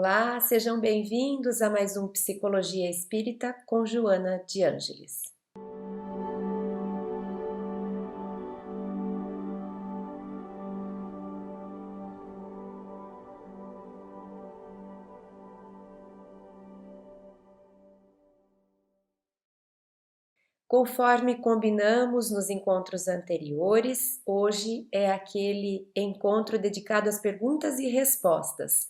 Olá, sejam bem-vindos a mais um Psicologia Espírita com Joana de Ângeles. Conforme combinamos nos encontros anteriores, hoje é aquele encontro dedicado às perguntas e respostas.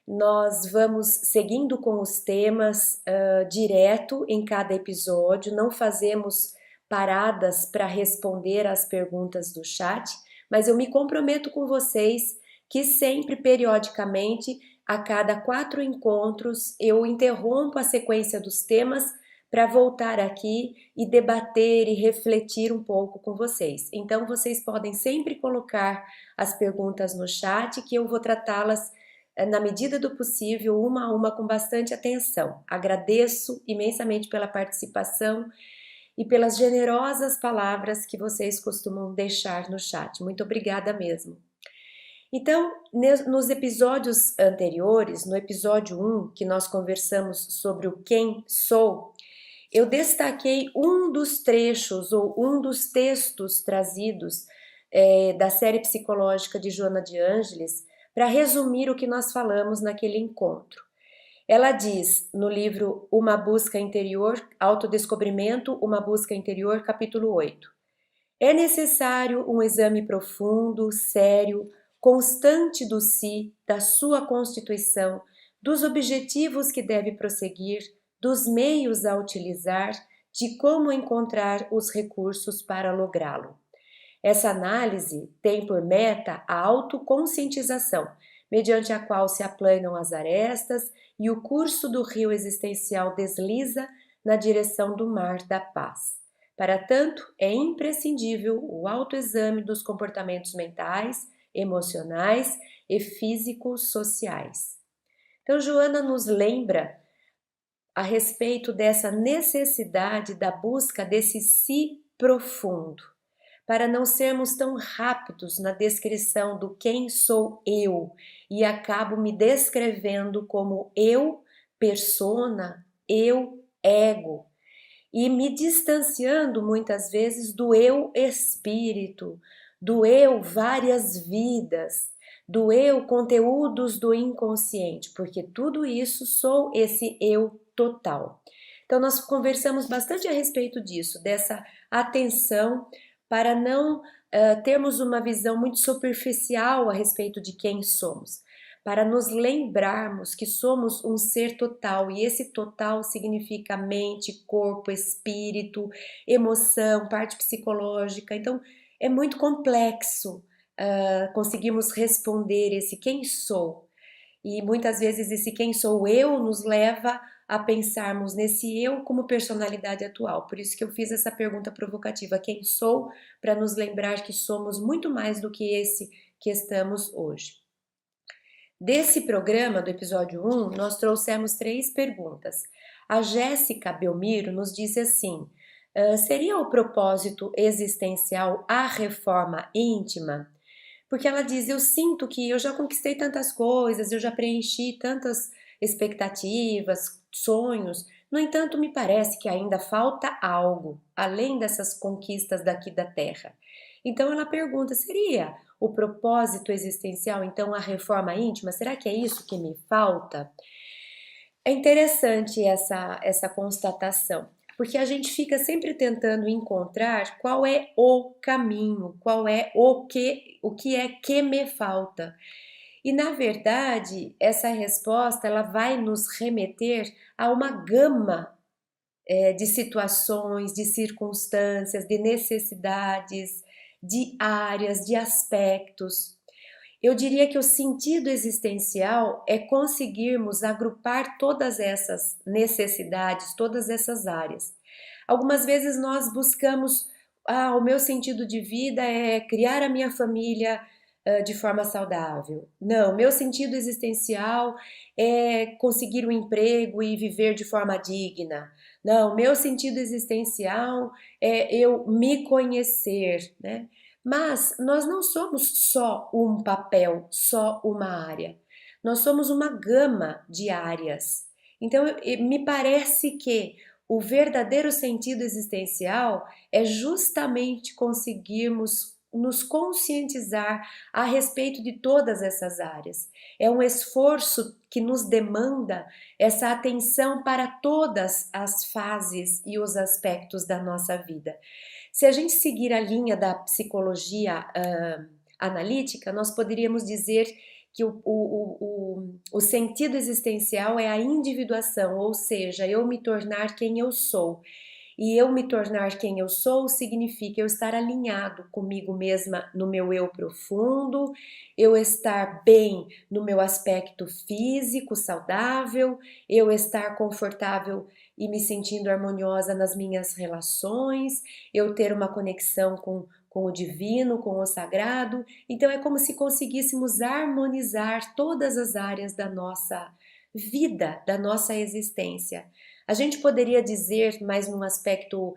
Nós vamos seguindo com os temas direto em cada episódio, não fazemos paradas para responder às perguntas do chat, mas eu me comprometo com vocês que sempre, periodicamente, a cada 4 encontros, eu interrompo a sequência dos temas para voltar aqui e debater e refletir um pouco com vocês. Então, vocês podem sempre colocar as perguntas no chat que eu vou tratá-las na medida do possível, uma a uma, com bastante atenção. Agradeço imensamente pela participação e pelas generosas palavras que vocês costumam deixar no chat. Muito obrigada mesmo. Então, nos episódios anteriores, no episódio 1, que nós conversamos sobre o quem sou, eu destaquei um dos trechos ou um dos textos trazidos da série psicológica de Joana de Ângeles para resumir o que nós falamos naquele encontro. Ela diz no livro Uma Busca Interior, Autodescobrimento, Uma Busca Interior, capítulo 8. É necessário um exame profundo, sério, constante do si, da sua constituição, dos objetivos que deve prosseguir, dos meios a utilizar, de como encontrar os recursos para lográ-lo. Essa análise tem por meta a autoconscientização, mediante a qual se aplanam as arestas e o curso do rio existencial desliza na direção do mar da paz. Para tanto, é imprescindível o autoexame dos comportamentos mentais, emocionais e físicos sociais. Então, Joana nos lembra a respeito dessa necessidade da busca desse si profundo, para não sermos tão rápidos na descrição do quem sou eu e acabo me descrevendo como eu, persona, eu, ego, e me distanciando muitas vezes do eu espírito, do eu várias vidas, do eu conteúdos do inconsciente, porque tudo isso sou esse eu total. Então nós conversamos bastante a respeito disso, dessa atenção para não termos uma visão muito superficial a respeito de quem somos, para nos lembrarmos que somos um ser total, e esse total significa mente, corpo, espírito, emoção, parte psicológica. Então é muito complexo conseguirmos responder esse quem sou, e muitas vezes esse quem sou eu nos leva a pensarmos nesse eu como personalidade atual. Por isso que eu fiz essa pergunta provocativa, quem sou, para nos lembrar que somos muito mais do que esse que estamos hoje. Desse programa, do episódio 1, nós trouxemos 3 perguntas. A Jéssica Belmiro nos disse assim: seria o propósito existencial a reforma íntima? Porque ela diz, eu sinto que eu já conquistei tantas coisas, eu já preenchi tantas expectativas, sonhos, no entanto me parece que ainda falta algo, além dessas conquistas daqui da Terra. Então ela pergunta, seria o propósito existencial, então a reforma íntima, será que é isso que me falta? É interessante essa constatação, porque a gente fica sempre tentando encontrar qual é o caminho, qual é o que é que me falta. E na verdade, essa resposta ela vai nos remeter a uma gama de situações, de circunstâncias, de necessidades, de áreas, de aspectos. Eu diria que o sentido existencial é conseguirmos agrupar todas essas necessidades, todas essas áreas. Algumas vezes nós buscamos, o meu sentido de vida é criar a minha família de forma saudável. Não, meu sentido existencial é conseguir um emprego e viver de forma digna. Não, meu sentido existencial é eu me conhecer, né? Mas nós não somos só um papel, só uma área. nós somos uma gama de áreas. Então, me parece que o verdadeiro sentido existencial é justamente conseguirmos nos conscientizar a respeito de todas essas áreas. É um esforço que nos demanda essa atenção para todas as fases e os aspectos da nossa vida. Se a gente seguir a linha da psicologia analítica, nós poderíamos dizer que o sentido existencial é a individuação, ou seja, eu me tornar quem eu sou. E eu me tornar quem eu sou significa eu estar alinhado comigo mesma no meu eu profundo, eu estar bem no meu aspecto físico, saudável, eu estar confortável e me sentindo harmoniosa nas minhas relações, eu ter uma conexão com o divino, com o sagrado. Então é como se conseguíssemos harmonizar todas as áreas da nossa vida, da nossa existência. A gente poderia dizer, mais num aspecto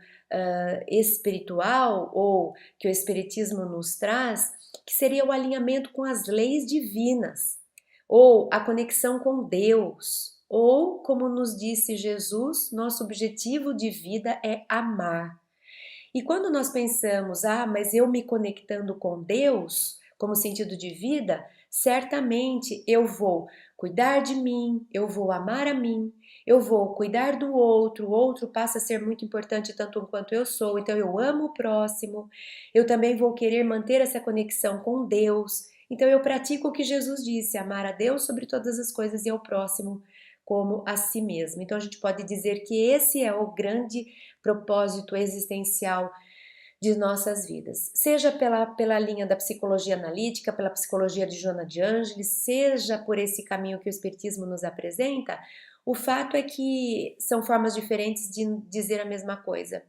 espiritual, ou que o Espiritismo nos traz, que seria o alinhamento com as leis divinas, ou a conexão com Deus, ou, como nos disse Jesus, nosso objetivo de vida é amar. E quando nós pensamos, mas eu me conectando com Deus como sentido de vida, certamente eu vou cuidar de mim, eu vou amar a mim, eu vou cuidar do outro, o outro passa a ser muito importante tanto quanto eu sou, então eu amo o próximo, eu também vou querer manter essa conexão com Deus, então eu pratico o que Jesus disse, amar a Deus sobre todas as coisas e ao próximo como a si mesmo. Então a gente pode dizer que esse é o grande propósito existencial de nossas vidas, seja pela linha da psicologia analítica, pela psicologia de Joana de Ângeles, seja por esse caminho que o Espiritismo nos apresenta, o fato é que são formas diferentes de dizer a mesma coisa.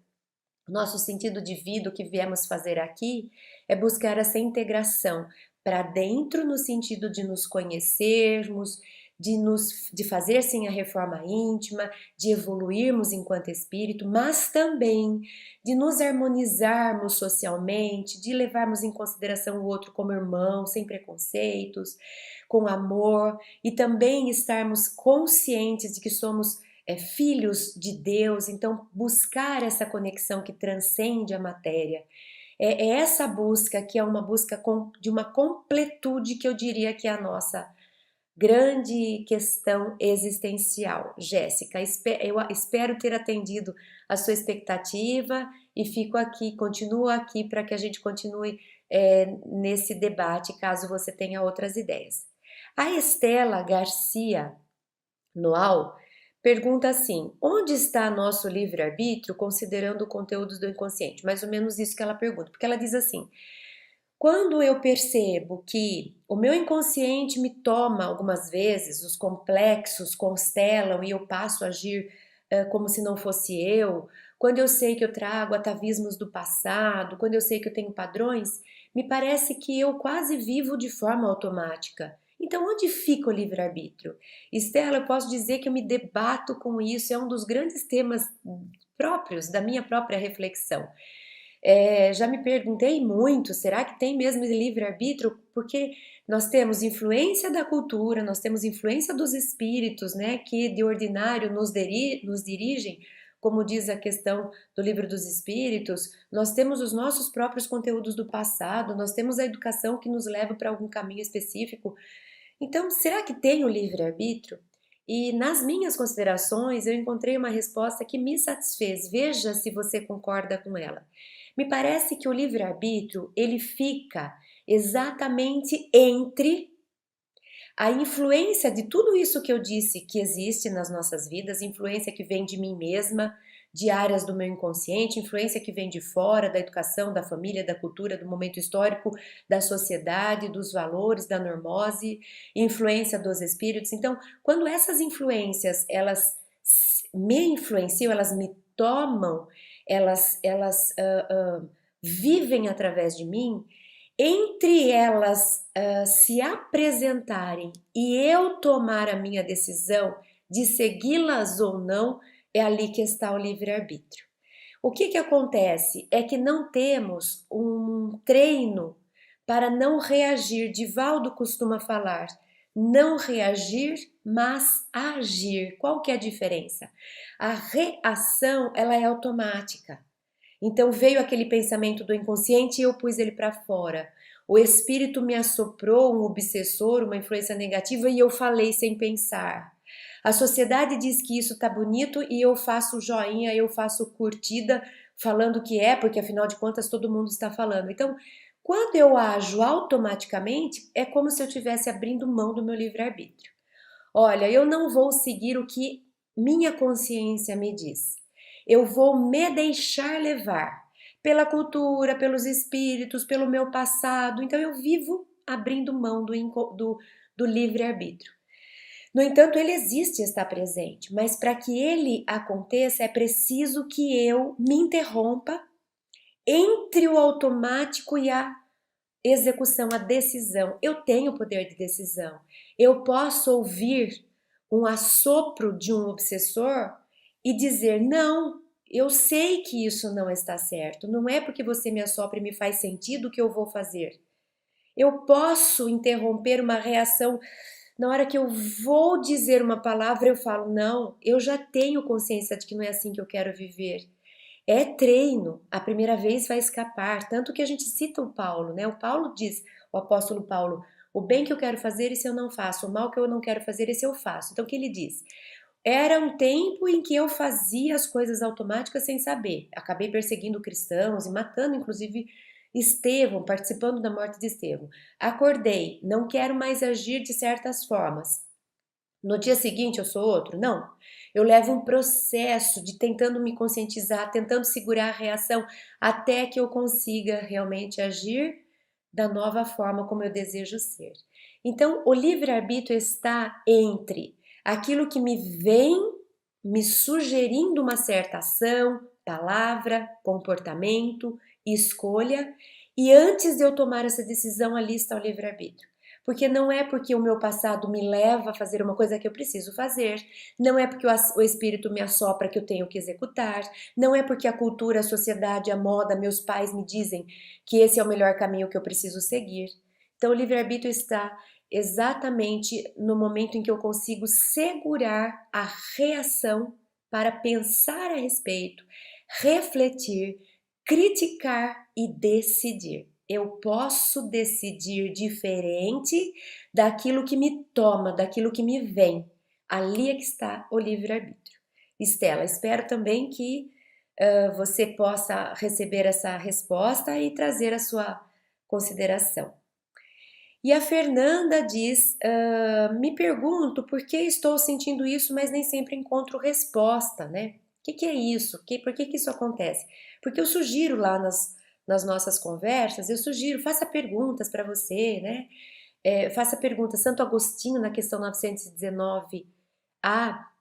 Nosso sentido de vida, o que viemos fazer aqui, é buscar essa integração para dentro no sentido de nos conhecermos, de fazer sim a reforma íntima, de evoluirmos enquanto espírito, mas também de nos harmonizarmos socialmente, de levarmos em consideração o outro como irmão, sem preconceitos, com amor, e também estarmos conscientes de que somos filhos de Deus, então buscar essa conexão que transcende a matéria. É essa busca que é uma busca de uma completude que eu diria que é a nossa grande questão existencial. Jéssica, eu espero ter atendido a sua expectativa e fico aqui, continuo aqui para que a gente continue nesse debate, caso você tenha outras ideias. A Estela Garcia Noal pergunta assim: onde está nosso livre-arbítrio considerando conteúdos do inconsciente? Mais ou menos isso que ela pergunta, porque ela diz assim: quando eu percebo que o meu inconsciente me toma algumas vezes, os complexos constelam e eu passo a agir como se não fosse eu, quando eu sei que eu trago atavismos do passado, quando eu sei que eu tenho padrões, me parece que eu quase vivo de forma automática. Então, onde fica o livre-arbítrio? Estela, eu posso dizer que eu me debato com isso, é um dos grandes temas próprios da minha própria reflexão. Já me perguntei muito, será que tem mesmo livre-arbítrio? Porque nós temos influência da cultura, nós temos influência dos espíritos, né, que de ordinário nos dirigem, como diz a questão do livro dos espíritos, nós temos os nossos próprios conteúdos do passado, nós temos a educação que nos leva para algum caminho específico. Então, será que tem o livre-arbítrio? E nas minhas considerações, eu encontrei uma resposta que me satisfez. Veja se você concorda com ela. Me parece que o livre-arbítrio, ele fica exatamente entre a influência de tudo isso que eu disse que existe nas nossas vidas, influência que vem de mim mesma, de áreas do meu inconsciente, influência que vem de fora, da educação, da família, da cultura, do momento histórico, da sociedade, dos valores, da normose, influência dos espíritos. Então, quando essas influências, elas me influenciam, elas me tomam, elas vivem através de mim, entre elas se apresentarem e eu tomar a minha decisão de segui-las ou não, é ali que está o livre-arbítrio. O que acontece é que não temos um treino para não reagir. Divaldo costuma falar, não reagir, mas agir. Qual que é a diferença? A reação, ela é automática. Então veio aquele pensamento do inconsciente e eu pus ele para fora. O espírito me assoprou um obsessor, uma influência negativa e eu falei sem pensar. A sociedade diz que isso tá bonito e eu faço joinha, eu faço curtida, falando que é, porque afinal de contas todo mundo está falando. Então, quando eu ajo automaticamente, é como se eu estivesse abrindo mão do meu livre-arbítrio. Olha, eu não vou seguir o que minha consciência me diz. Eu vou me deixar levar pela cultura, pelos espíritos, pelo meu passado. Então eu vivo abrindo mão do livre-arbítrio. No entanto, ele existe e está presente, mas para que ele aconteça é preciso que eu me interrompa entre o automático e a execução, a decisão. Eu tenho poder de decisão. Eu posso ouvir um assopro de um obsessor e dizer: não, eu sei que isso não está certo. Não é porque você me assopra e me faz sentido que eu vou fazer. Eu posso interromper uma reação. Na hora que eu vou dizer uma palavra, eu falo: não, eu já tenho consciência de que não é assim que eu quero viver. É treino, a primeira vez vai escapar, tanto que a gente cita o Paulo, né? O Paulo diz, o apóstolo Paulo, o bem que eu quero fazer, esse eu não faço, o mal que eu não quero fazer, esse eu faço. Então o que ele diz? Era um tempo em que eu fazia as coisas automáticas sem saber. Acabei perseguindo cristãos e matando, inclusive, Estevão, participando da morte de Estevão. Acordei, não quero mais agir de certas formas. No dia seguinte eu sou outro? Não. Eu levo um processo de tentando me conscientizar, tentando segurar a reação até que eu consiga realmente agir da nova forma como eu desejo ser. Então, o livre-arbítrio está entre aquilo que me vem me sugerindo uma certa ação, palavra, comportamento, escolha, e antes de eu tomar essa decisão, ali está o livre-arbítrio. Porque não é porque o meu passado me leva a fazer uma coisa que eu preciso fazer, não é porque o espírito me assopra que eu tenho que executar, não é porque a cultura, a sociedade, a moda, meus pais me dizem que esse é o melhor caminho que eu preciso seguir. Então o livre-arbítrio está exatamente no momento em que eu consigo segurar a reação para pensar a respeito, refletir, criticar e decidir. Eu posso decidir diferente daquilo que me toma, daquilo que me vem. Ali é que está o livre-arbítrio. Estela, espero também que você possa receber essa resposta e trazer a sua consideração. E a Fernanda diz: me pergunto por que estou sentindo isso, mas nem sempre encontro resposta, né? O que é isso? Por que isso acontece? Porque eu sugiro lá nas nossas conversas, eu sugiro, faça perguntas para você, né? Faça perguntas. Santo Agostinho, na questão 919a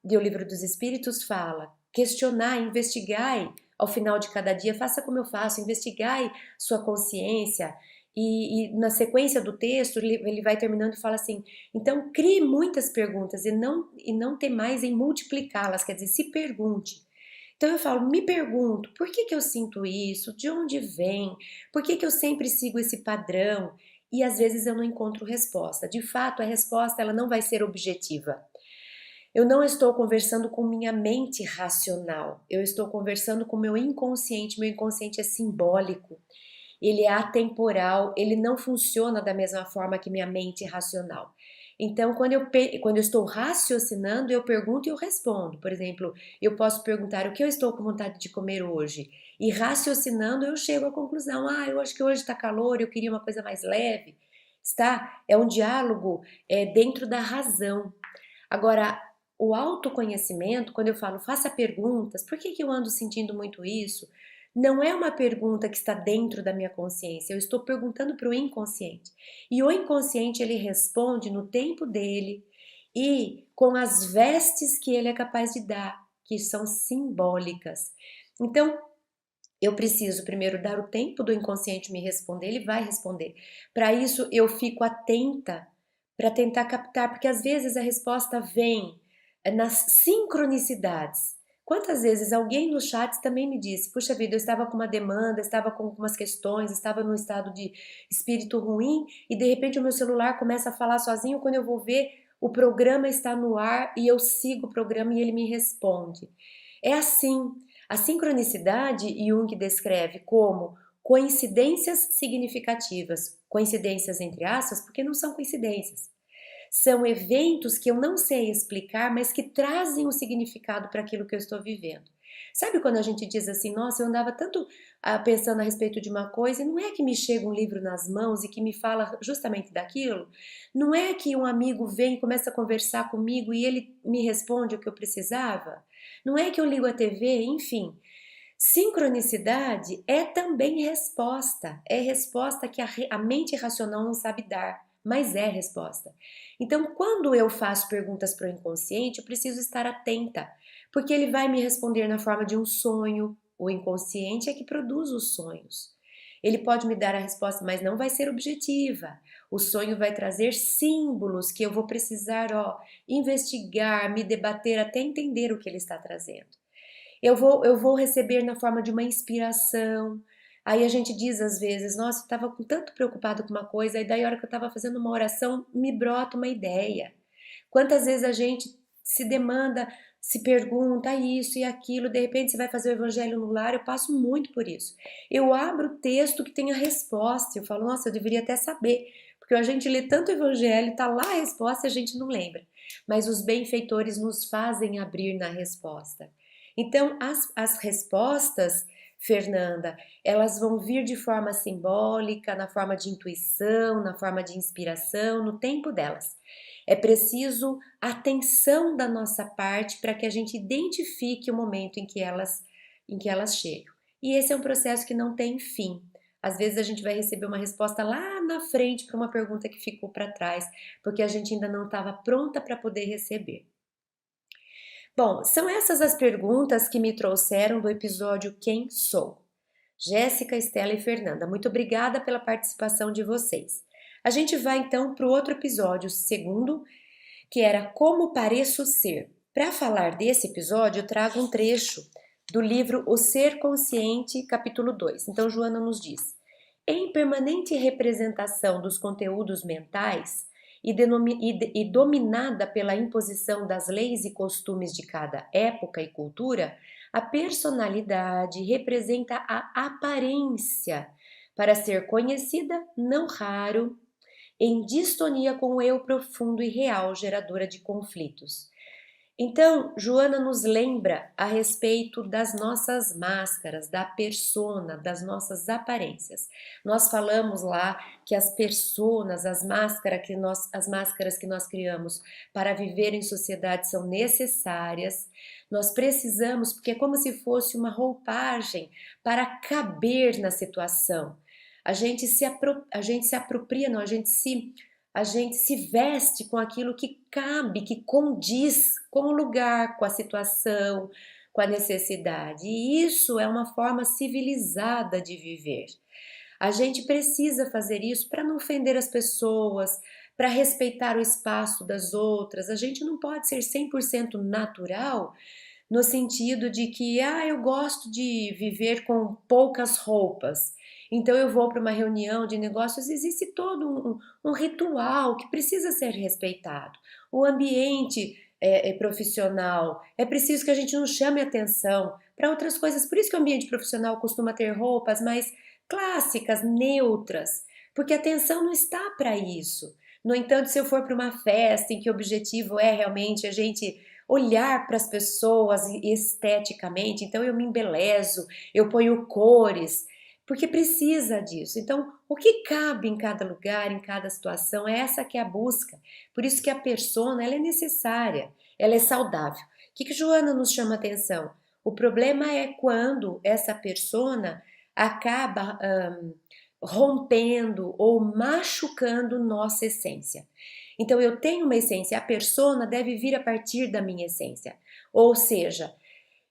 do Livro dos Espíritos, fala: questionai, investigai ao final de cada dia, faça como eu faço, investigai sua consciência. E na sequência do texto, ele vai terminando e fala assim: então crie muitas perguntas e não tem mais em multiplicá-las, quer dizer, se pergunte. Então eu falo, me pergunto, por que eu sinto isso? De onde vem? Por que eu sempre sigo esse padrão? E às vezes eu não encontro resposta. De fato, a resposta ela não vai ser objetiva. Eu não estou conversando com minha mente racional. Eu estou conversando com meu inconsciente. Meu inconsciente é simbólico. Ele é atemporal, ele não funciona da mesma forma que minha mente racional. Então, quando eu estou raciocinando, eu pergunto e eu respondo. Por exemplo, eu posso perguntar o que eu estou com vontade de comer hoje. E raciocinando, eu chego à conclusão: eu acho que hoje está calor, eu queria uma coisa mais leve. Está? É um diálogo dentro da razão. Agora, o autoconhecimento, quando eu falo faça perguntas, por que eu ando sentindo muito isso? Não é uma pergunta que está dentro da minha consciência, eu estou perguntando para o inconsciente. E o inconsciente ele responde no tempo dele e com as vestes que ele é capaz de dar, que são simbólicas. Então, eu preciso primeiro dar o tempo do inconsciente me responder, ele vai responder. Para isso, eu fico atenta para tentar captar, porque às vezes a resposta vem nas sincronicidades. Quantas vezes alguém nos chats também me disse: puxa vida, eu estava com uma demanda, estava com algumas questões, estava num estado de espírito ruim e de repente o meu celular começa a falar sozinho. Quando eu vou ver, o programa está no ar e eu sigo o programa e ele me responde. É assim. A sincronicidade, Jung descreve como coincidências significativas. Coincidências entre aspas, porque não são coincidências. São eventos que eu não sei explicar, mas que trazem um significado para aquilo que eu estou vivendo. Sabe quando a gente diz assim, nossa, eu andava tanto pensando a respeito de uma coisa, e não é que me chega um livro nas mãos e que me fala justamente daquilo? Não é que um amigo vem e começa a conversar comigo e ele me responde o que eu precisava? Não é que eu ligo a TV, enfim. Sincronicidade é também resposta, é resposta que a mente racional não sabe dar, mas é resposta. Então, quando eu faço perguntas para o inconsciente, eu preciso estar atenta, porque ele vai me responder na forma de um sonho. O inconsciente é que produz os sonhos. Ele pode me dar a resposta, mas não vai ser objetiva. O sonho vai trazer símbolos que eu vou precisar, investigar, me debater até entender o que ele está trazendo. Eu vou receber na forma de uma inspiração. Aí a gente diz às vezes, nossa, eu estava tanto preocupado com uma coisa, e daí a hora que eu estava fazendo uma oração, me brota uma ideia. Quantas vezes a gente se demanda, se pergunta isso e aquilo, de repente você vai fazer o evangelho no lar, eu passo muito por isso. Eu abro o texto que tem a resposta, eu falo, nossa, eu deveria até saber, porque a gente lê tanto o evangelho, tá lá a resposta e a gente não lembra. Mas os benfeitores nos fazem abrir na resposta. Então, as respostas, Fernanda, elas vão vir de forma simbólica, na forma de intuição, na forma de inspiração, no tempo delas. É preciso atenção da nossa parte para que a gente identifique o momento em que elas chegam. E esse é um processo que não tem fim. Às vezes a gente vai receber uma resposta lá na frente para uma pergunta que ficou para trás, porque a gente ainda não estava pronta para poder receber. Bom, são essas as perguntas que me trouxeram do episódio Quem Sou? Jéssica, Estela e Fernanda, muito obrigada pela participação de vocês. A gente vai então para o outro episódio, segundo, que era Como Pareço Ser. Para falar desse episódio, eu trago um trecho do livro O Ser Consciente, capítulo 2. Então, Joana nos diz: em permanente representação dos conteúdos mentais e dominada pela imposição das leis e costumes de cada época e cultura, a personalidade representa a aparência para ser conhecida, não raro, em distonia com o eu profundo e real, geradora de conflitos. Então, Joana nos lembra a respeito das nossas máscaras, da persona, das nossas aparências. Nós falamos lá que as personas, as máscaras que nós criamos para viver em sociedade são necessárias. Nós precisamos, porque é como se fosse uma roupagem para caber na situação. A gente se apropria, não, a gente se veste com aquilo que cabe, que condiz com o lugar, com a situação, com a necessidade. E isso é uma forma civilizada de viver. A gente precisa fazer isso para não ofender as pessoas, para respeitar o espaço das outras. A gente não pode ser 100% natural no sentido de que, eu gosto de viver com poucas roupas. Então eu vou para uma reunião de negócios, existe todo um ritual que precisa ser respeitado. O ambiente é profissional, é preciso que a gente não chame atenção para outras coisas. Por isso que o ambiente profissional costuma ter roupas mais clássicas, neutras, porque a atenção não está para isso. No entanto, se eu for para uma festa em que o objetivo é realmente a gente olhar para as pessoas esteticamente, então eu me embelezo, eu ponho cores, porque precisa disso. Então, o que cabe em cada lugar, em cada situação, é essa que é a busca. Por isso que a persona, ela é necessária, ela é saudável. O que Joana nos chama a atenção? O problema é quando essa persona acaba rompendo ou machucando nossa essência. Então eu tenho uma essência, a persona deve vir a partir da minha essência. Ou seja,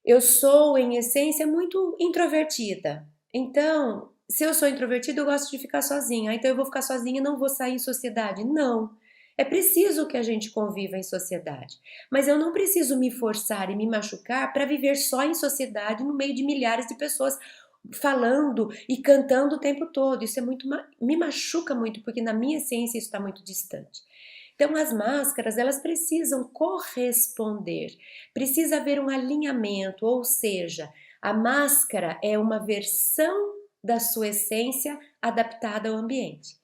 eu sou em essência muito introvertida. Então, se eu sou introvertida, eu gosto de ficar sozinha. Então eu vou ficar sozinha e não vou sair em sociedade. Não. É preciso que a gente conviva em sociedade, mas eu não preciso me forçar e me machucar para viver só em sociedade no meio de milhares de pessoas falando e cantando o tempo todo. Isso é muito me machuca muito porque na minha essência isso está muito distante. Então as máscaras, elas precisam corresponder. Precisa haver um alinhamento, ou seja, a máscara é uma versão da sua essência adaptada ao ambiente.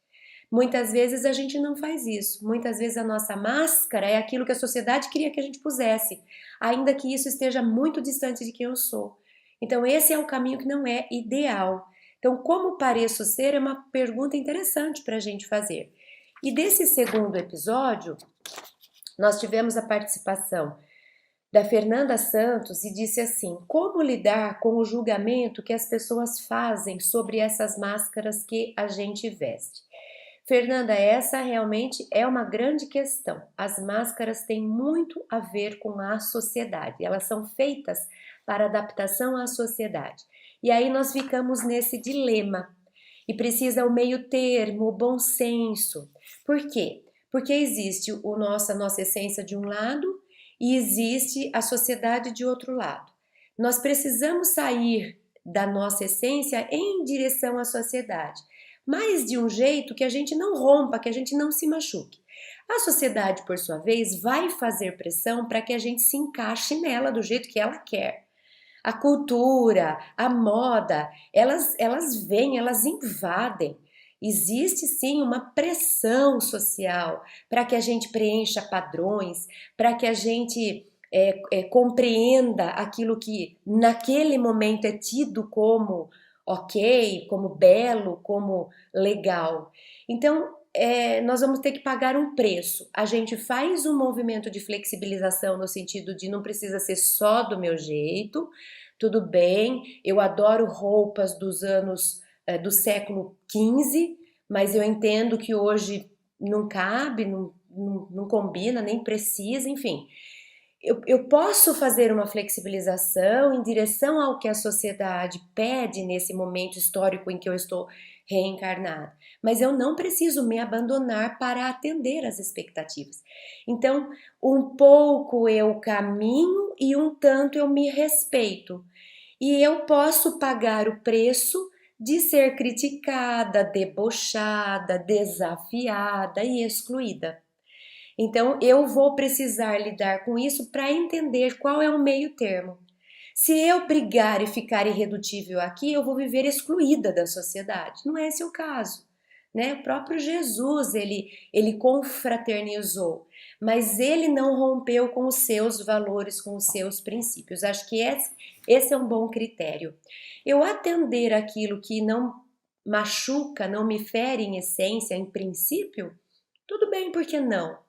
Muitas vezes a gente não faz isso. Muitas vezes a nossa máscara é aquilo que a sociedade queria que a gente pusesse, ainda que isso esteja muito distante de quem eu sou. Então, esse é o caminho que não é ideal. Então, como pareço ser é uma pergunta interessante para a gente fazer. E desse segundo episódio, nós tivemos a participação da Fernanda Santos e disse assim: como lidar com o julgamento que as pessoas fazem sobre essas máscaras que a gente veste? Fernanda, essa realmente é uma grande questão. As máscaras têm muito a ver com a sociedade, elas são feitas para adaptação à sociedade. E aí nós ficamos nesse dilema. E precisa o meio termo, o bom senso. Por quê? Porque existe a nossa essência de um lado e existe a sociedade de outro lado. Nós precisamos sair da nossa essência em direção à sociedade, mas de um jeito que a gente não rompa, que a gente não se machuque. A sociedade, por sua vez, vai fazer pressão para que a gente se encaixe nela do jeito que ela quer. A cultura, a moda, elas vêm, elas invadem. Existe sim uma pressão social para que a gente preencha padrões, para que a gente compreenda aquilo que naquele momento é tido como ok, como belo, como legal. Então, nós vamos ter que pagar um preço. A gente faz um movimento de flexibilização no sentido de não precisa ser só do meu jeito, tudo bem, eu adoro roupas dos anos do século XV, mas eu entendo que hoje não cabe, não combina, nem precisa, enfim. Eu posso fazer uma flexibilização em direção ao que a sociedade pede nesse momento histórico em que eu estou reencarnada, mas eu não preciso me abandonar para atender às expectativas. Então, um pouco eu caminho e um tanto eu me respeito. E eu posso pagar o preço de ser criticada, debochada, desafiada e excluída. Então, eu vou precisar lidar com isso para entender qual é o meio termo. Se eu brigar e ficar irredutível aqui, eu vou viver excluída da sociedade. Não é esse o caso, né? O próprio Jesus, ele confraternizou, mas ele não rompeu com os seus valores, com os seus princípios. Acho que esse é um bom critério. Eu atender aquilo que não machuca, não me fere em essência, em princípio, tudo bem, por que não?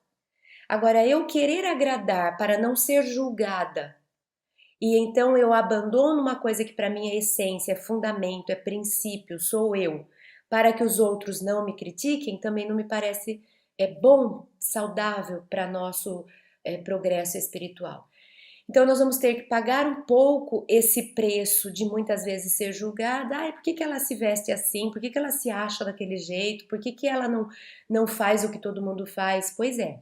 Agora, eu querer agradar para não ser julgada, e então eu abandono uma coisa que para mim é essência, é fundamento, é princípio, sou eu, para que os outros não me critiquem, também não me parece bom, saudável para nosso progresso espiritual. Então nós vamos ter que pagar um pouco esse preço de muitas vezes ser julgada. Por que ela se veste assim? Por que ela se acha daquele jeito? Por que ela não faz o que todo mundo faz? Pois é.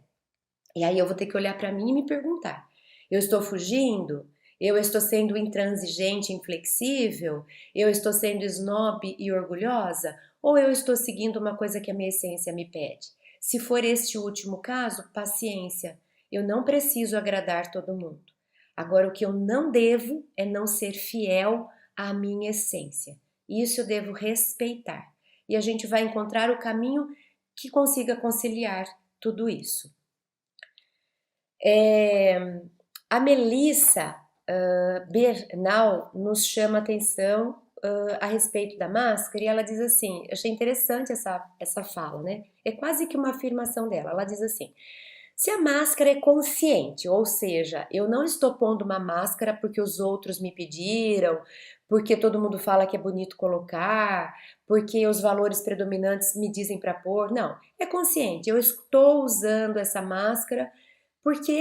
E aí eu vou ter que olhar para mim e me perguntar: eu estou fugindo? Eu estou sendo intransigente, inflexível? Eu estou sendo snob e orgulhosa? Ou eu estou seguindo uma coisa que a minha essência me pede? Se for este último caso, paciência. Eu não preciso agradar todo mundo. Agora, o que eu não devo é não ser fiel à minha essência. Isso eu devo respeitar. E a gente vai encontrar o caminho que consiga conciliar tudo isso. A Melissa Bernal nos chama atenção a respeito da máscara e ela diz assim, eu achei interessante essa fala, né? É quase que uma afirmação dela. Ela diz assim: se a máscara é consciente, ou seja, eu não estou pondo uma máscara porque os outros me pediram, porque todo mundo fala que é bonito colocar, porque os valores predominantes me dizem para pôr. Não, é consciente. Eu estou usando essa máscara porque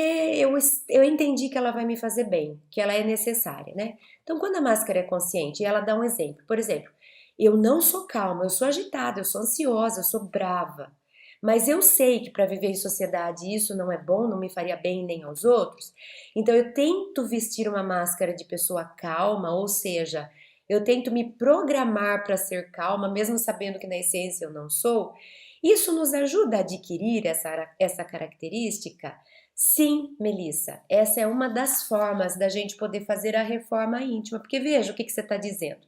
eu entendi que ela vai me fazer bem, que ela é necessária, né? Então, quando a máscara é consciente, ela dá um exemplo. Por exemplo, eu não sou calma, eu sou agitada, eu sou ansiosa, eu sou brava. Mas eu sei que para viver em sociedade isso não é bom, não me faria bem nem aos outros. Então eu tento vestir uma máscara de pessoa calma, ou seja, eu tento me programar para ser calma, mesmo sabendo que na essência eu não sou. Isso nos ajuda a adquirir essa característica? Sim, Melissa, essa é uma das formas da gente poder fazer a reforma íntima, porque veja o que você está dizendo.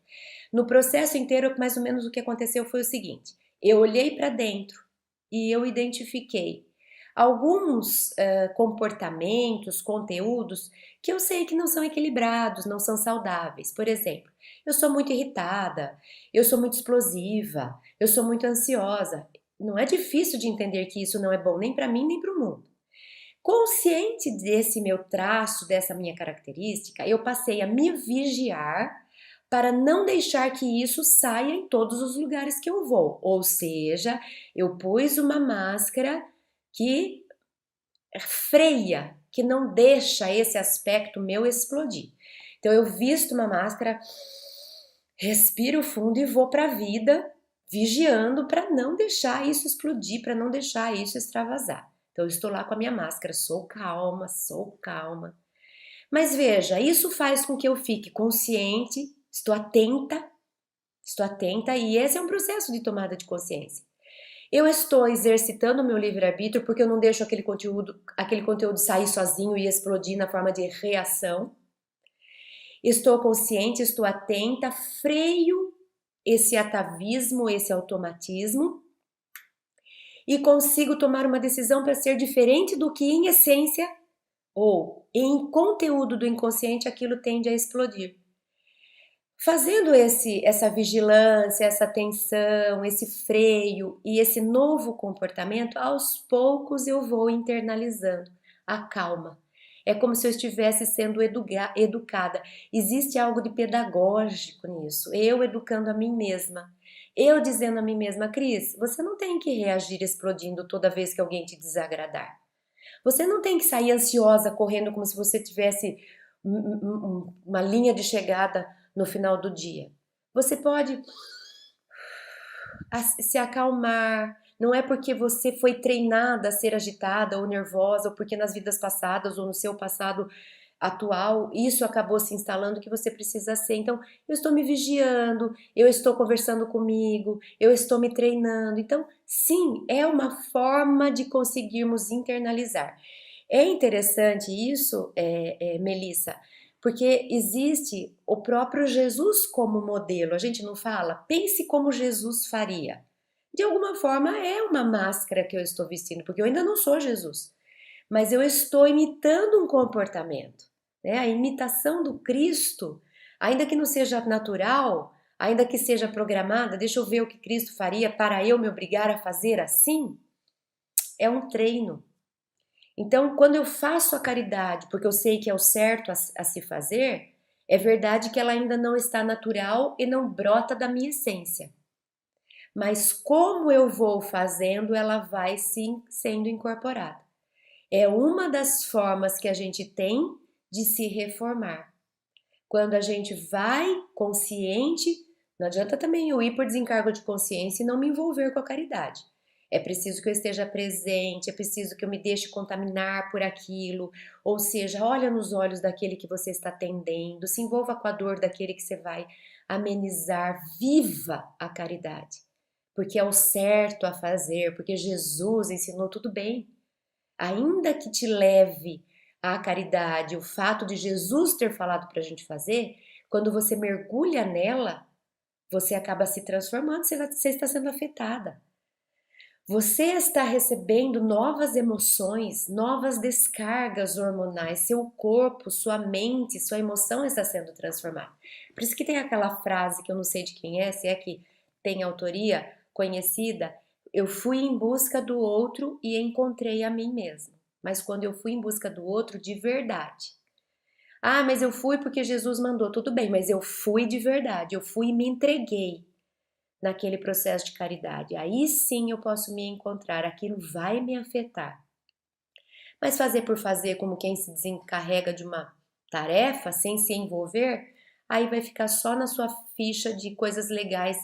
No processo inteiro, mais ou menos o que aconteceu foi o seguinte: eu olhei para dentro e eu identifiquei alguns comportamentos, conteúdos que eu sei que não são equilibrados, não são saudáveis. Por exemplo, eu sou muito irritada, eu sou muito explosiva, eu sou muito ansiosa. Não é difícil de entender que isso não é bom nem para mim nem para o mundo. Consciente desse meu traço, dessa minha característica, eu passei a me vigiar para não deixar que isso saia em todos os lugares que eu vou. Ou seja, eu pus uma máscara que freia, que não deixa esse aspecto meu explodir. Então eu visto uma máscara, respiro fundo e vou para a vida vigiando para não deixar isso explodir, para não deixar isso extravasar. Então eu estou lá com a minha máscara, sou calma, sou calma. Mas veja, isso faz com que eu fique consciente, estou atenta e esse é um processo de tomada de consciência. Eu estou exercitando o meu livre-arbítrio porque eu não deixo aquele conteúdo sair sozinho e explodir na forma de reação. Estou consciente, estou atenta, freio esse atavismo, esse automatismo e consigo tomar uma decisão para ser diferente do que em essência ou em conteúdo do inconsciente aquilo tende a explodir. Fazendo essa vigilância, essa atenção, esse freio e esse novo comportamento, aos poucos eu vou internalizando a calma. É como se eu estivesse sendo educada. Existe algo de pedagógico nisso. Eu educando a mim mesma. Eu dizendo a mim mesma, Cris, você não tem que reagir explodindo toda vez que alguém te desagradar. Você não tem que sair ansiosa, correndo como se você tivesse uma linha de chegada no final do dia. Você pode se acalmar. Não é porque você foi treinada a ser agitada ou nervosa, ou porque nas vidas passadas ou no seu passado atual isso acabou se instalando que você precisa ser. Então, eu estou me vigiando, eu estou conversando comigo, eu estou me treinando. Então, sim, é uma forma de conseguirmos internalizar. É interessante isso, Melissa, porque existe o próprio Jesus como modelo. A gente não fala, pense como Jesus faria. De alguma forma é uma máscara que eu estou vestindo, porque eu ainda não sou Jesus, mas eu estou imitando um comportamento. Né? A imitação do Cristo, ainda que não seja natural, ainda que seja programada, deixa eu ver o que Cristo faria para eu me obrigar a fazer assim, é um treino. Então, quando eu faço a caridade, porque eu sei que é o certo a se fazer, é verdade que ela ainda não está natural e não brota da minha essência. Mas como eu vou fazendo, ela vai sim sendo incorporada. É uma das formas que a gente tem de se reformar. Quando a gente vai consciente, não adianta também eu ir por desencargo de consciência e não me envolver com a caridade. É preciso que eu esteja presente, é preciso que eu me deixe contaminar por aquilo, ou seja, olha nos olhos daquele que você está atendendo, se envolva com a dor daquele que você vai amenizar, viva a caridade, porque é o certo a fazer, porque Jesus ensinou tudo bem. Ainda que te leve à caridade, o fato de Jesus ter falado para a gente fazer, quando você mergulha nela, você acaba se transformando, você está sendo afetada. Você está recebendo novas emoções, novas descargas hormonais, seu corpo, sua mente, sua emoção está sendo transformada. Por isso que tem aquela frase que eu não sei de quem é, se é que tem autoria conhecida, eu fui em busca do outro e encontrei a mim mesma. Mas quando eu fui em busca do outro de verdade. Ah, mas eu fui porque Jesus mandou, tudo bem, mas eu fui de verdade, eu fui e me entreguei naquele processo de caridade. Aí sim eu posso me encontrar, aquilo vai me afetar. Mas fazer por fazer, como quem se desencarrega de uma tarefa sem se envolver, aí vai ficar só na sua ficha de coisas legais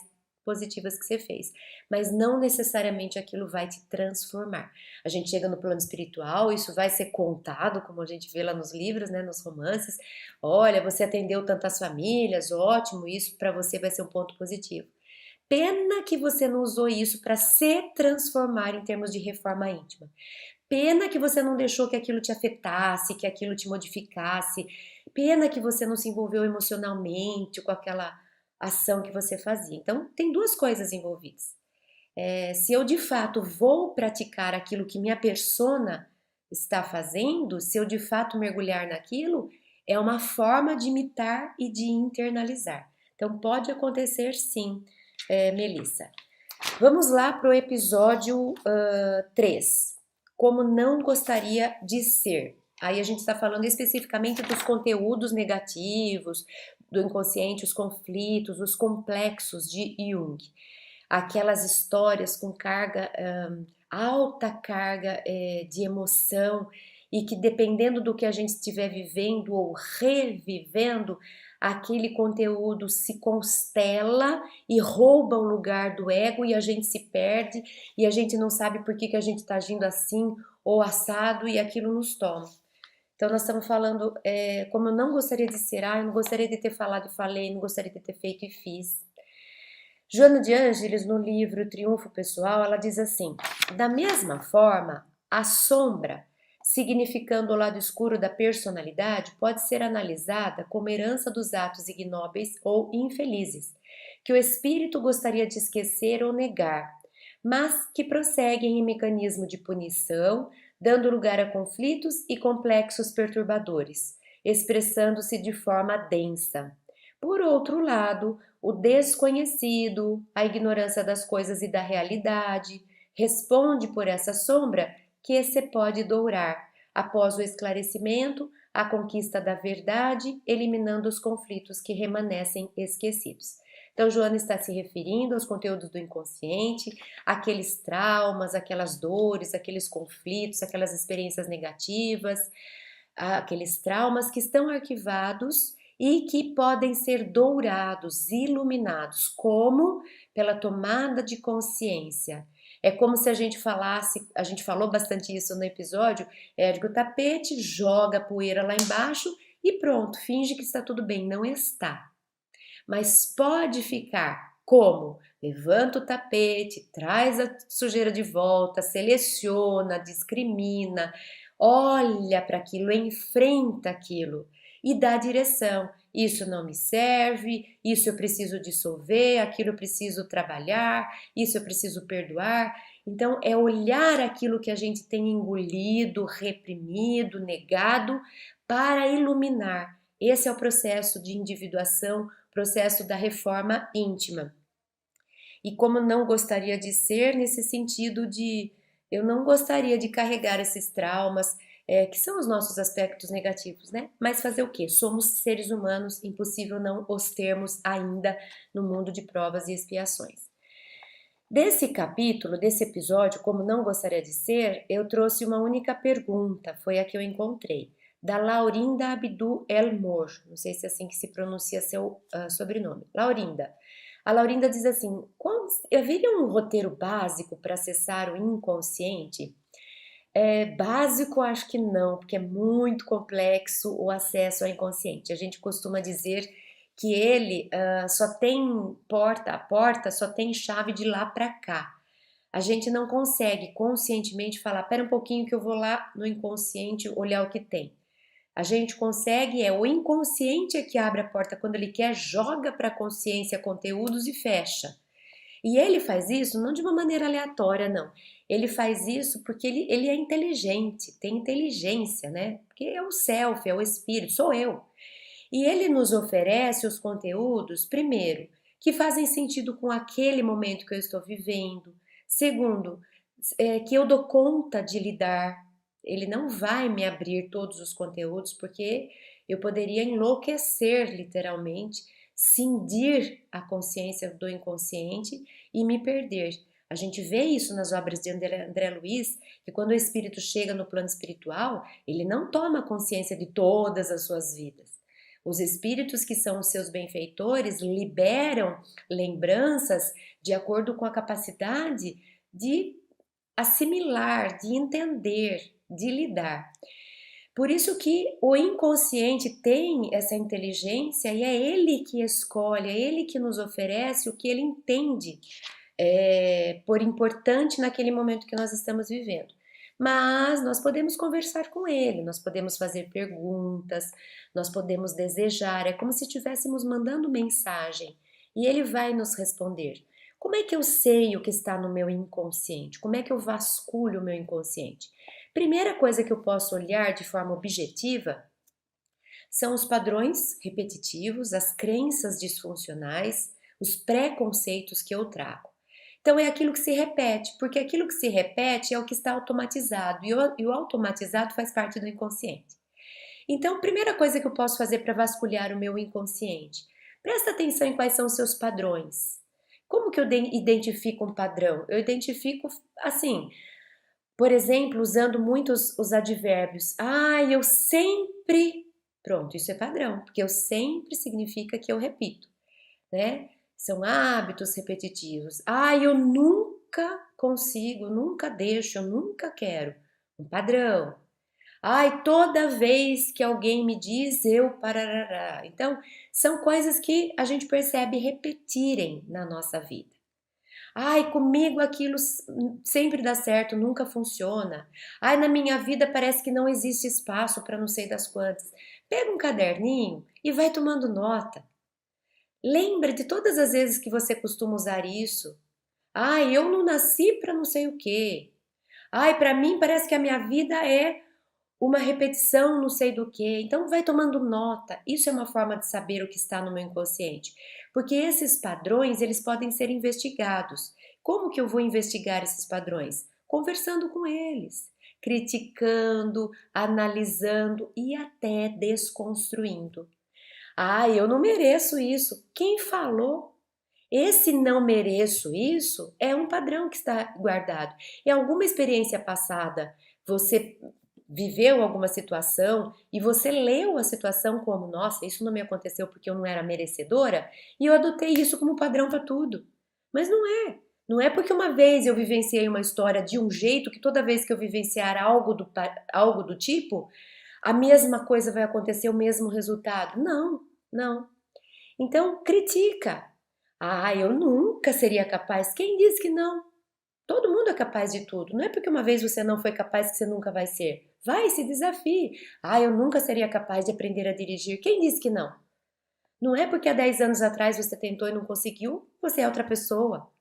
positivas que você fez, mas não necessariamente aquilo vai te transformar. A gente chega no plano espiritual, isso vai ser contado, como a gente vê lá nos livros, né, nos romances. Olha, você atendeu tantas famílias, ótimo, isso para você vai ser um ponto positivo. Pena que você não usou isso para se transformar em termos de reforma íntima. Pena que você não deixou que aquilo te afetasse, que aquilo te modificasse. Pena que você não se envolveu emocionalmente com aquela ação que você fazia. Então, tem duas coisas envolvidas. Se eu de fato vou praticar aquilo que minha persona está fazendo, se eu de fato mergulhar naquilo, é uma forma de imitar e de internalizar. Então, pode acontecer sim, Melissa. Vamos lá para o episódio 3. Como não gostaria de ser. Aí a gente está falando especificamente dos conteúdos negativos, do inconsciente, os conflitos, os complexos de Jung. Aquelas histórias com carga, alta carga de emoção e que dependendo do que a gente estiver vivendo ou revivendo, aquele conteúdo se constela e rouba o lugar do ego e a gente se perde e a gente não sabe por que a gente está agindo assim ou assado e aquilo nos toma. Então nós estamos falando como eu não gostaria de ser, eu não gostaria de ter falado e falei, não gostaria de ter feito e fiz. Joana de Ângeles, no livro Triunfo Pessoal, ela diz assim: da mesma forma, a sombra, significando o lado escuro da personalidade, pode ser analisada como herança dos atos ignóbeis ou infelizes, que o espírito gostaria de esquecer ou negar, mas que prosseguem em mecanismo de punição, dando lugar a conflitos e complexos perturbadores, expressando-se de forma densa. Por outro lado, o desconhecido, a ignorância das coisas e da realidade, responde por essa sombra que se pode dourar, após o esclarecimento, a conquista da verdade, eliminando os conflitos que remanescem esquecidos. Então, Joana está se referindo aos conteúdos do inconsciente, aqueles traumas, aquelas dores, aqueles conflitos, aquelas experiências negativas, aqueles traumas que estão arquivados e que podem ser dourados, iluminados, como pela tomada de consciência. É como se a gente falasse, a gente falou bastante isso no episódio, ergue o tapete, joga a poeira lá embaixo e pronto, finge que está tudo bem, não está. Mas pode ficar como? Levanta o tapete, traz a sujeira de volta, seleciona, discrimina, olha para aquilo, enfrenta aquilo e dá direção. Isso não me serve, isso eu preciso dissolver, aquilo eu preciso trabalhar, isso eu preciso perdoar. Então, é olhar aquilo que a gente tem engolido, reprimido, negado, para iluminar. Esse é o processo de individuação, processo da reforma íntima. E como não gostaria de ser, nesse sentido de eu não gostaria de carregar esses traumas, que são os nossos aspectos negativos, né? Mas fazer o quê? Somos seres humanos, impossível não os termos ainda no mundo de provas e expiações. Desse capítulo, desse episódio, como não gostaria de ser, eu trouxe uma única pergunta, foi a que eu encontrei, da Laurinda Abdu Elmor, não sei se é assim que se pronuncia seu sobrenome, Laurinda. A Laurinda diz assim, haveria um roteiro básico para acessar o inconsciente? Básico, acho que não, porque é muito complexo o acesso ao inconsciente. A gente costuma dizer que ele só tem porta, a porta só tem chave de lá para cá. A gente não consegue conscientemente falar, pera um pouquinho que eu vou lá no inconsciente olhar o que tem. A gente consegue, o inconsciente é que abre a porta quando ele quer, joga para a consciência conteúdos e fecha. E ele faz isso não de uma maneira aleatória, não. Ele faz isso porque ele é inteligente, tem inteligência, né? Porque é o self, é o espírito, sou eu. E ele nos oferece os conteúdos, primeiro, que fazem sentido com aquele momento que eu estou vivendo. Segundo, que eu dou conta de lidar. Ele não vai me abrir todos os conteúdos, porque eu poderia enlouquecer, literalmente, cindir a consciência do inconsciente e me perder. A gente vê isso nas obras de André Luiz, que quando o espírito chega no plano espiritual, ele não toma consciência de todas as suas vidas. Os espíritos que são os seus benfeitores liberam lembranças de acordo com a capacidade de assimilar, de entender, de lidar. Por isso que o inconsciente tem essa inteligência e é ele que escolhe, é ele que nos oferece o que ele entende por importante naquele momento que nós estamos vivendo. Mas nós podemos conversar com ele, nós podemos fazer perguntas, nós podemos desejar, é como se estivéssemos mandando mensagem e ele vai nos responder. Como é que eu sei o que está no meu inconsciente? Como é que eu vasculho o meu inconsciente? Primeira coisa que eu posso olhar de forma objetiva são os padrões repetitivos, as crenças disfuncionais, os preconceitos que eu trago. Então é aquilo que se repete, porque aquilo que se repete é o que está automatizado e o automatizado faz parte do inconsciente. Então, a primeira coisa que eu posso fazer para vasculhar o meu inconsciente, presta atenção em quais são os seus padrões. Como que eu identifico um padrão? Eu identifico assim, por exemplo, usando muitos os advérbios. Ah, eu sempre. Pronto, isso é padrão, porque eu sempre significa que eu repito, né? São hábitos repetitivos. Ah, eu nunca consigo, nunca deixo, eu nunca quero. Um padrão. Ai, toda vez que alguém me diz, eu parará. Então, são coisas que a gente percebe repetirem na nossa vida. Ai, comigo aquilo sempre dá certo, nunca funciona. Ai, na minha vida parece que não existe espaço para não sei das quantas. Pega um caderninho e vai tomando nota. Lembra de todas as vezes que você costuma usar isso. Ai, eu não nasci para não sei o quê. Ai, para mim parece que a minha vida é uma repetição não sei do quê. Então vai tomando nota. Isso é uma forma de saber o que está no meu inconsciente. Porque esses padrões, eles podem ser investigados. Como que eu vou investigar esses padrões? Conversando com eles, criticando, analisando e até desconstruindo. Ah, eu não mereço isso. Quem falou? Esse não mereço isso é um padrão que está guardado. Em alguma experiência passada, você viveu alguma situação e você leu a situação como, nossa, isso não me aconteceu porque eu não era merecedora, e eu adotei isso como padrão para tudo. Mas não é. Não é porque uma vez eu vivenciei uma história de um jeito que toda vez que eu vivenciar algo do tipo, a mesma coisa vai acontecer, o mesmo resultado. Não, não. Então, critica. Ah, eu nunca seria capaz. Quem disse que não? Todo mundo é capaz de tudo. Não é porque uma vez você não foi capaz que você nunca vai ser. Vai, se desafie. Ah, eu nunca seria capaz de aprender a dirigir. Quem disse que não? Não é porque há 10 anos atrás você tentou e não conseguiu, você é outra pessoa.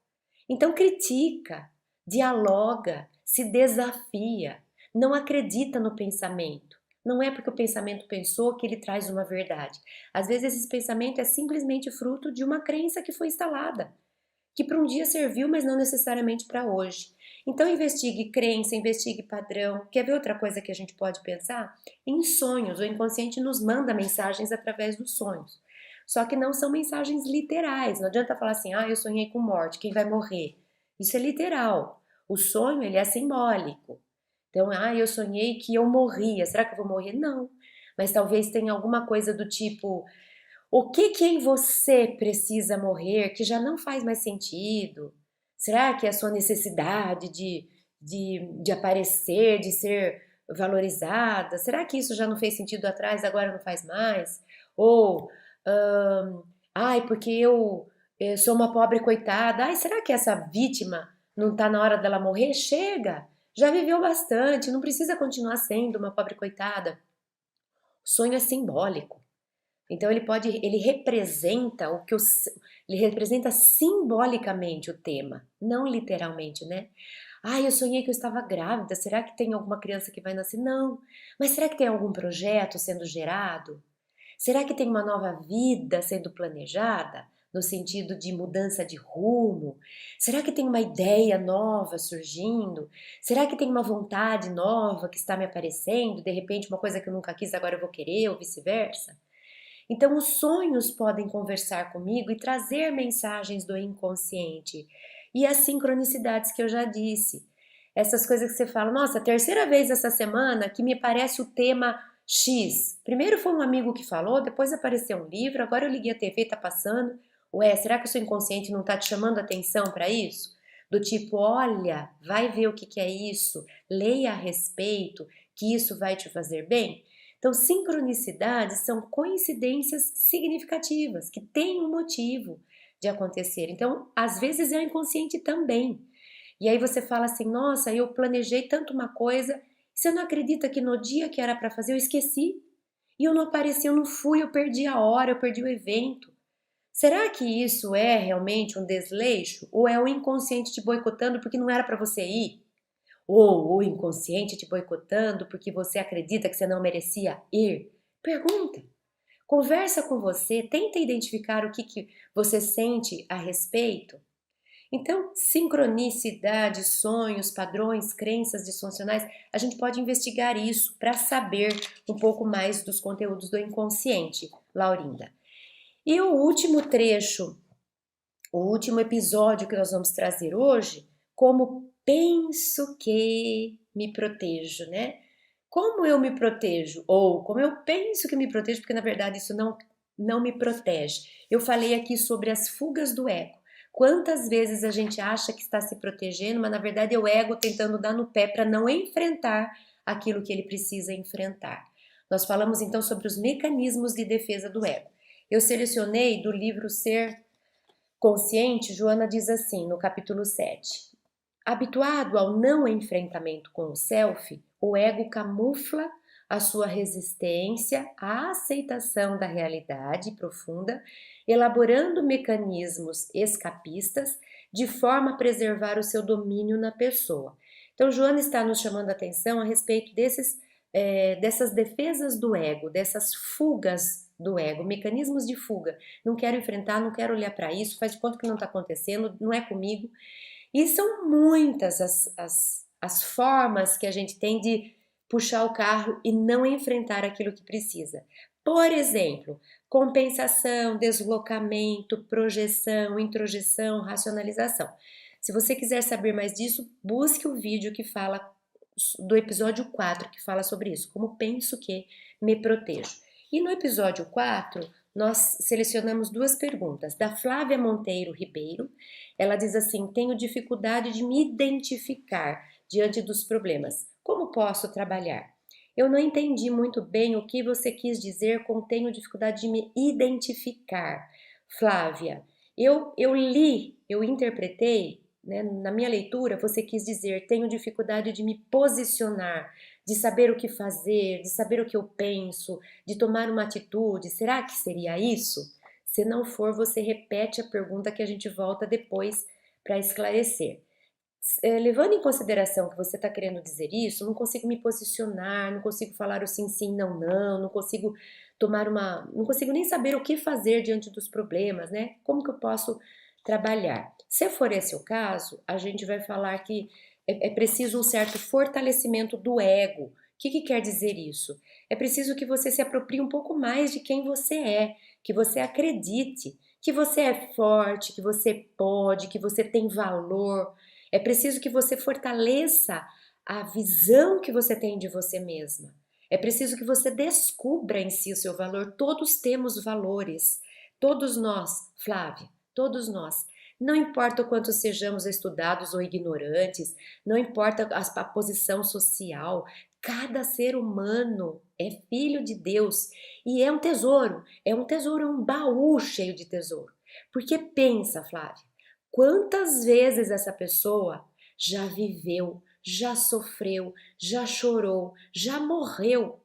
Então critica, dialoga, se desafia. Não acredita no pensamento. Não é porque o pensamento pensou que ele traz uma verdade. Às vezes esse pensamento é simplesmente fruto de uma crença que foi instalada, que para um dia serviu, mas não necessariamente para hoje. Então investigue crença, investigue padrão. Quer ver outra coisa que a gente pode pensar? Em sonhos. O inconsciente nos manda mensagens através dos sonhos. Só que não são mensagens literais. Não adianta falar assim, ah, eu sonhei com morte, quem vai morrer? Isso é literal. O sonho, ele é simbólico. Então, ah, eu sonhei que eu morria. Será que eu vou morrer? Não. Mas talvez tenha alguma coisa do tipo, o que que em você precisa morrer que já não faz mais sentido? Será que é a sua necessidade de aparecer, de ser valorizada? Será que isso já não fez sentido atrás, agora não faz mais? Ou, ai, porque eu sou uma pobre coitada. Ai, será que essa vítima não está na hora dela morrer? Chega! Já viveu bastante, não precisa continuar sendo uma pobre coitada. O sonho é simbólico. Então ele representa ele representa simbolicamente o tema, não literalmente, né? Ah, eu sonhei que eu estava grávida. Será que tem alguma criança que vai nascer? Não. Mas será que tem algum projeto sendo gerado? Será que tem uma nova vida sendo planejada? No sentido de mudança de rumo? Será que tem uma ideia nova surgindo? Será que tem uma vontade nova que está me aparecendo? De repente, uma coisa que eu nunca quis, agora eu vou querer, ou vice-versa? Então, os sonhos podem conversar comigo e trazer mensagens do inconsciente. E as sincronicidades que eu já disse. Essas coisas que você fala, nossa, terceira vez essa semana que me parece o tema X, primeiro foi um amigo que falou, depois apareceu um livro, agora eu liguei a TV e tá passando. Ué, será que o seu inconsciente não tá te chamando atenção para isso? Do tipo, olha, vai ver o que que é isso, leia a respeito, que isso vai te fazer bem. Então, sincronicidades são coincidências significativas, que têm um motivo de acontecer. Então, às vezes é o inconsciente também. E aí você fala assim: nossa, eu planejei tanto uma coisa, você não acredita que no dia que era para fazer eu esqueci? E eu não apareci, eu não fui, eu perdi a hora, eu perdi o evento. Será que isso é realmente um desleixo? Ou é o inconsciente te boicotando porque não era para você ir? Ou o inconsciente te boicotando porque você acredita que você não merecia ir? Pergunta. Conversa com você, tenta identificar o que você sente a respeito. Então, sincronicidade, sonhos, padrões, crenças disfuncionais, a gente pode investigar isso para saber um pouco mais dos conteúdos do inconsciente, Laurinda. E o último trecho, o último episódio que nós vamos trazer hoje, como penso que me protejo, né? Como eu me protejo? Ou como eu penso que me protejo, porque na verdade isso não me protege. Eu falei aqui sobre as fugas do ego. Quantas vezes a gente acha que está se protegendo, mas na verdade é o ego tentando dar no pé para não enfrentar aquilo que ele precisa enfrentar. Nós falamos então sobre os mecanismos de defesa do ego. Eu selecionei do livro Ser Consciente, Joana diz assim, no capítulo 7. Habituado ao não enfrentamento com o self, o ego camufla a sua resistência à aceitação da realidade profunda, elaborando mecanismos escapistas de forma a preservar o seu domínio na pessoa. Então, Joana está nos chamando a atenção a respeito dessas defesas do ego, dessas fugas do ego, mecanismos de fuga. Não quero enfrentar, não quero olhar para isso, faz de conta que não está acontecendo, não é comigo. E são muitas as formas que a gente tem de puxar o carro e não enfrentar aquilo que precisa. Por exemplo, compensação, deslocamento, projeção, introjeção, racionalização. Se você quiser saber mais disso, busque o vídeo que fala do episódio 4, que fala sobre isso, como penso que me protejo. E no episódio 4, nós selecionamos duas perguntas, da Flávia Monteiro Ribeiro. Ela diz assim: tenho dificuldade de me identificar diante dos problemas. Como posso trabalhar? Eu não entendi muito bem o que você quis dizer com tenho dificuldade de me identificar. Flávia, eu li, eu interpretei, né, na minha leitura, você quis dizer tenho dificuldade de me posicionar, de saber o que fazer, de saber o que eu penso, de tomar uma atitude. Será que seria isso? Se não for, você repete a pergunta que a gente volta depois para esclarecer. Levando em consideração que você está querendo dizer isso, não consigo me posicionar, não consigo falar o sim, sim, não, não, não consigo não consigo nem saber o que fazer diante dos problemas, né? Como que eu posso trabalhar? Se for esse o caso, a gente vai falar que é preciso um certo fortalecimento do ego. O que quer dizer isso? É preciso que você se aproprie um pouco mais de quem você é, que você acredite que você é forte, que você pode, que você tem valor. É preciso que você fortaleça a visão que você tem de você mesma. É preciso que você descubra em si o seu valor. Todos temos valores. Todos nós, Flávia, todos nós. Não importa o quanto sejamos estudados ou ignorantes, não importa a posição social, cada ser humano é filho de Deus e é um tesouro, é um baú cheio de tesouro. Porque pensa, Flávia, quantas vezes essa pessoa já viveu, já sofreu, já chorou, já morreu,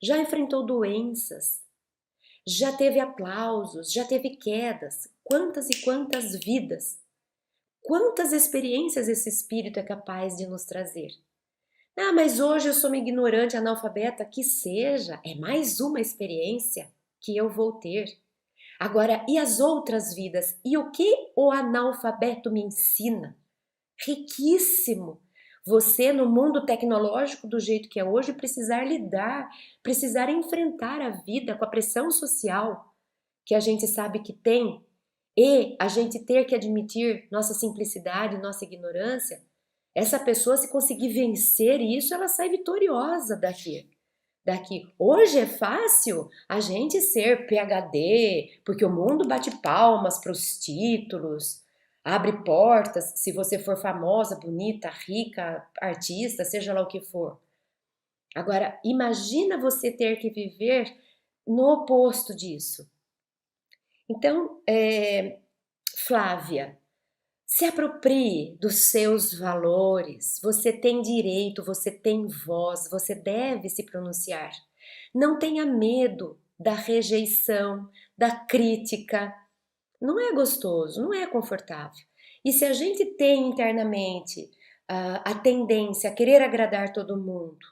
já enfrentou doenças, já teve aplausos, já teve quedas. Quantas e quantas vidas, quantas experiências esse espírito é capaz de nos trazer. Ah, mas hoje eu sou uma ignorante, analfabeta, que seja, é mais uma experiência que eu vou ter. Agora, e as outras vidas? E o que o analfabeto me ensina? Riquíssimo! Você, no mundo tecnológico do jeito que é hoje, precisar lidar, precisar enfrentar a vida com a pressão social que a gente sabe que tem e a gente ter que admitir nossa simplicidade, nossa ignorância, essa pessoa, se conseguir vencer isso, ela sai vitoriosa daqui. daqui. Hoje é fácil a gente ser PhD, porque o mundo bate palmas para os títulos, abre portas, se você for famosa, bonita, rica, artista, seja lá o que for. Agora, imagina você ter que viver no oposto disso. Então, Flávia, se aproprie dos seus valores. Você tem direito, você tem voz, você deve se pronunciar. Não tenha medo da rejeição, da crítica. Não é gostoso, não é confortável. E se a gente tem internamente a tendência a querer agradar todo mundo,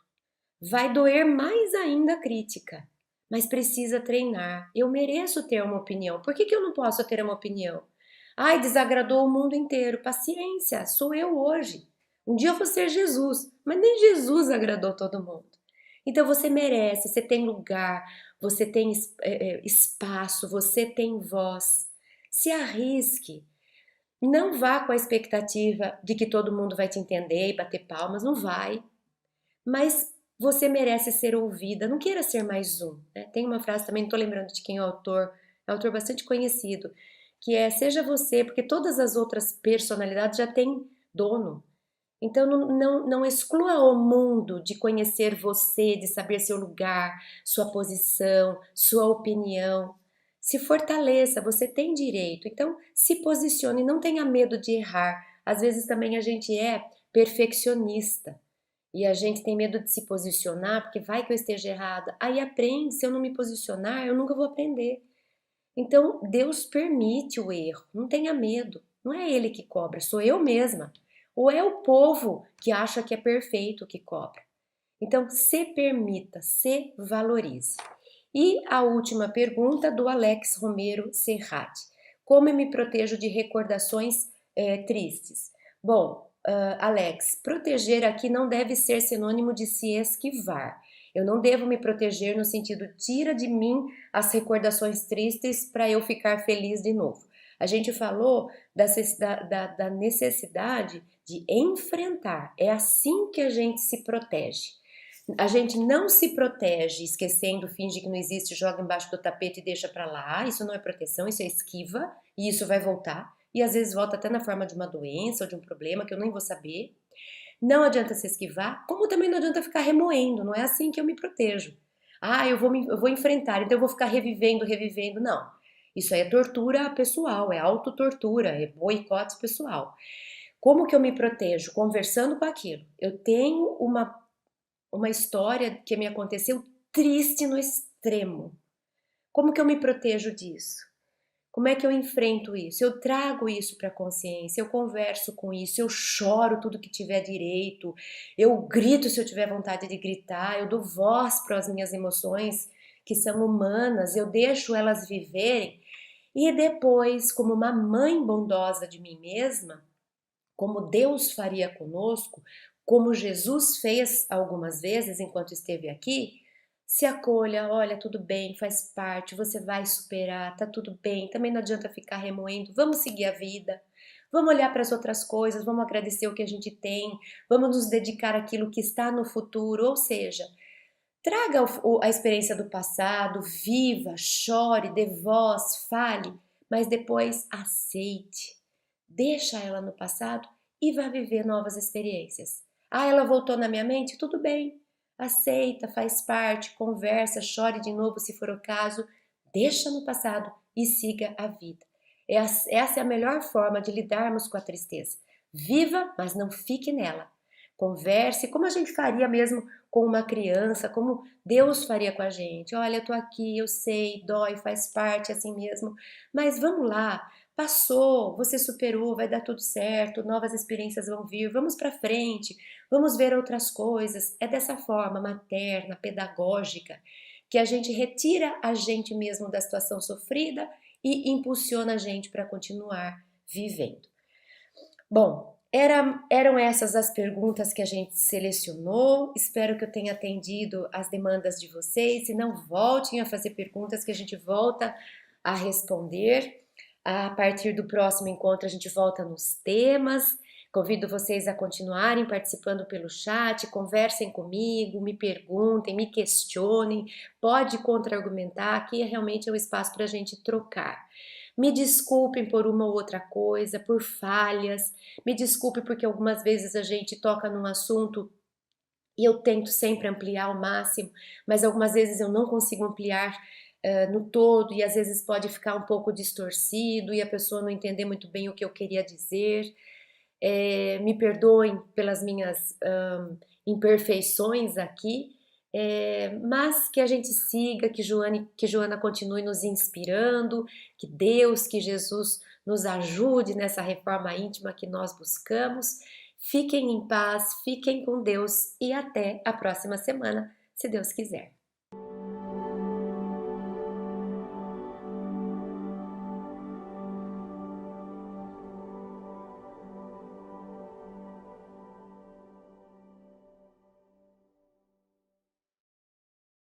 vai doer mais ainda a crítica. Mas precisa treinar. Eu mereço ter uma opinião. Por que eu não posso ter uma opinião? Ai, desagradou o mundo inteiro. Paciência, sou eu hoje. Um dia eu vou ser Jesus, mas nem Jesus agradou todo mundo. Então você merece, você tem lugar, você tem espaço, você tem voz. Se arrisque. Não vá com a expectativa de que todo mundo vai te entender e bater palmas, não vai. Mas você merece ser ouvida, não queira ser mais um. Né? Tem uma frase também, não estou lembrando de quem é é um autor bastante conhecido, que é seja você, porque todas as outras personalidades já têm dono. Então não exclua o mundo de conhecer você, de saber seu lugar, sua posição, sua opinião. Se fortaleça, você tem direito. Então se posicione, não tenha medo de errar. Às vezes também a gente é perfeccionista. E a gente tem medo de se posicionar, porque vai que eu esteja errada. Aí aprende, se eu não me posicionar, eu nunca vou aprender. Então, Deus permite o erro, não tenha medo. Não é ele que cobra, sou eu mesma. Ou é o povo que acha que é perfeito que cobra. Então, se permita, se valorize. E a última pergunta do Alex Romero Serrati. Como eu me protejo de recordações tristes? Bom, Alex, proteger aqui não deve ser sinônimo de se esquivar. Eu não devo me proteger no sentido, tira de mim as recordações tristes para eu ficar feliz de novo. A gente falou da necessidade de enfrentar. É assim que a gente se protege. A gente não se protege esquecendo, finge que não existe, joga embaixo do tapete e deixa para lá. Isso não é proteção, isso é esquiva e isso vai voltar. E às vezes volta até na forma de uma doença ou de um problema que eu nem vou saber. Não adianta se esquivar, como também não adianta ficar remoendo, não é assim que eu me protejo. Ah, eu vou enfrentar, então eu vou ficar revivendo. Não. Isso aí é tortura pessoal, é autotortura, é boicote pessoal. Como que eu me protejo? Conversando com aquilo. Eu tenho uma história que me aconteceu triste no extremo. Como que eu me protejo disso? Como é que eu enfrento isso? Eu trago isso para a consciência, eu converso com isso, eu choro tudo que tiver direito, eu grito se eu tiver vontade de gritar, eu dou voz para as minhas emoções que são humanas, eu deixo elas viverem e depois, como uma mãe bondosa de mim mesma, como Deus faria conosco, como Jesus fez algumas vezes enquanto esteve aqui, se acolha, olha, tudo bem, faz parte, você vai superar, tá tudo bem, também não adianta ficar remoendo, vamos seguir a vida, vamos olhar para as outras coisas, vamos agradecer o que a gente tem, vamos nos dedicar àquilo que está no futuro, ou seja, traga a experiência do passado, viva, chore, dê voz, fale, mas depois aceite, deixa ela no passado e vá viver novas experiências. Ah, ela voltou na minha mente? Tudo bem. Aceita, faz parte, conversa, chore de novo se for o caso, deixa no passado e siga a vida. Essa é a melhor forma de lidarmos com a tristeza. Viva, mas não fique nela. Converse como a gente faria mesmo com uma criança, como Deus faria com a gente. Olha, eu tô aqui, eu sei, dói, faz parte, é assim mesmo, mas vamos lá, passou, você superou, vai dar tudo certo, novas experiências vão vir, vamos para frente, vamos ver outras coisas. É dessa forma materna, pedagógica, que a gente retira a gente mesmo da situação sofrida e impulsiona a gente para continuar vivendo. Bom, eram essas as perguntas que a gente selecionou. Espero que eu tenha atendido as demandas de vocês. Se não, voltem a fazer perguntas que a gente volta a responder. A partir do próximo encontro a gente volta nos temas. Convido vocês a continuarem participando pelo chat, conversem comigo, me perguntem, me questionem, pode contra-argumentar, aqui realmente é o espaço para a gente trocar. Me desculpem por uma ou outra coisa, por falhas, me desculpe porque algumas vezes a gente toca num assunto e eu tento sempre ampliar ao máximo, mas algumas vezes eu não consigo ampliar no todo e às vezes pode ficar um pouco distorcido e a pessoa não entender muito bem o que eu queria dizer. Me perdoem pelas minhas imperfeições aqui, mas que a gente siga, que Joana continue nos inspirando, que Deus, que Jesus nos ajude nessa reforma íntima que nós buscamos. Fiquem em paz, fiquem com Deus e até a próxima semana, se Deus quiser.